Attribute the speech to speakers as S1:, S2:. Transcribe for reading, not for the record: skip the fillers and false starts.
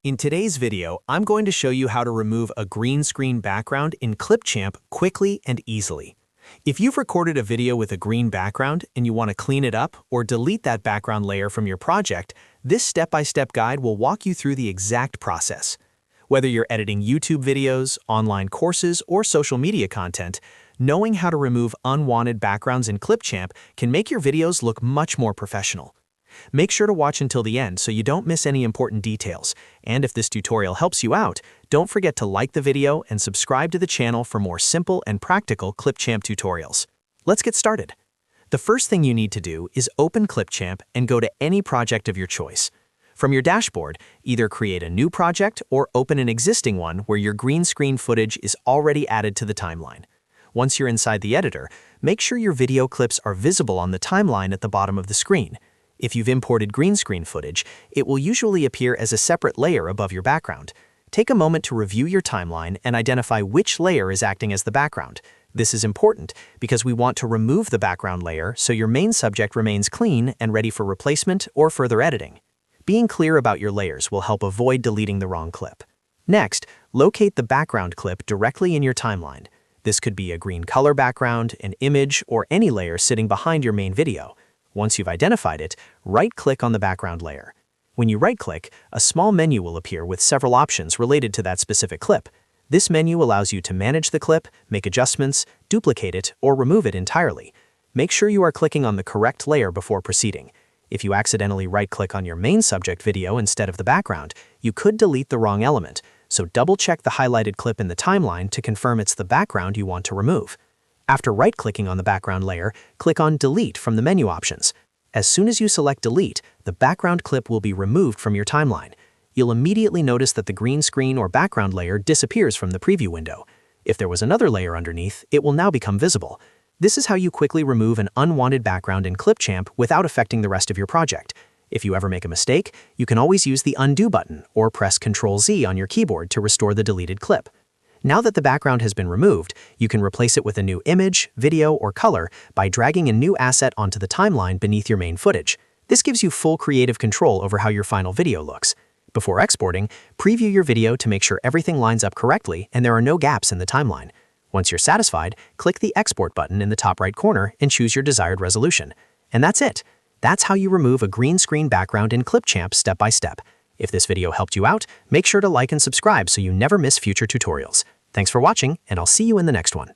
S1: In today's video, I'm going to show you how to remove a green screen background in Clipchamp quickly and easily. If you've recorded a video with a green background and you want to clean it up or delete that background layer from your project, this step-by-step guide will walk you through the exact process. Whether you're editing YouTube videos, online courses, or social media content, knowing how to remove unwanted backgrounds in Clipchamp can make your videos look much more professional. Make sure to watch until the end so you don't miss any important details. And if this tutorial helps you out, don't forget to like the video and subscribe to the channel for more simple and practical Clipchamp tutorials. Let's get started. The first thing you need to do is open Clipchamp and go to any project of your choice. From your dashboard, either create a new project or open an existing one where your green screen footage is already added to the timeline. Once you're inside the editor, make sure your video clips are visible on the timeline at the bottom of the screen. If you've imported green screen footage, it will usually appear as a separate layer above your background. Take a moment to review your timeline and identify which layer is acting as the background. This is important because we want to remove the background layer so your main subject remains clean and ready for replacement or further editing. Being clear about your layers will help avoid deleting the wrong clip. Next, locate the background clip directly in your timeline. This could be a green color background, an image, or any layer sitting behind your main video. Once you've identified it, right-click on the background layer. When you right-click, a small menu will appear with several options related to that specific clip. This menu allows you to manage the clip, make adjustments, duplicate it, or remove it entirely. Make sure you are clicking on the correct layer before proceeding. If you accidentally right-click on your main subject video instead of the background, you could delete the wrong element, so double-check the highlighted clip in the timeline to confirm it's the background you want to remove. After right-clicking on the background layer, click on Delete from the menu options. As soon as you select Delete, the background clip will be removed from your timeline. You'll immediately notice that the green screen or background layer disappears from the preview window. If there was another layer underneath, it will now become visible. This is how you quickly remove an unwanted background in Clipchamp without affecting the rest of your project. If you ever make a mistake, you can always use the Undo button or press Ctrl-Z on your keyboard to restore the deleted clip. Now that the background has been removed, you can replace it with a new image, video, or color by dragging a new asset onto the timeline beneath your main footage. This gives you full creative control over how your final video looks. Before exporting, preview your video to make sure everything lines up correctly and there are no gaps in the timeline. Once you're satisfied, click the Export button in the top right corner and choose your desired resolution. And that's it. That's how you remove a green screen background in Clipchamp step by step. If this video helped you out, make sure to like and subscribe so you never miss future tutorials. Thanks for watching, and I'll see you in the next one.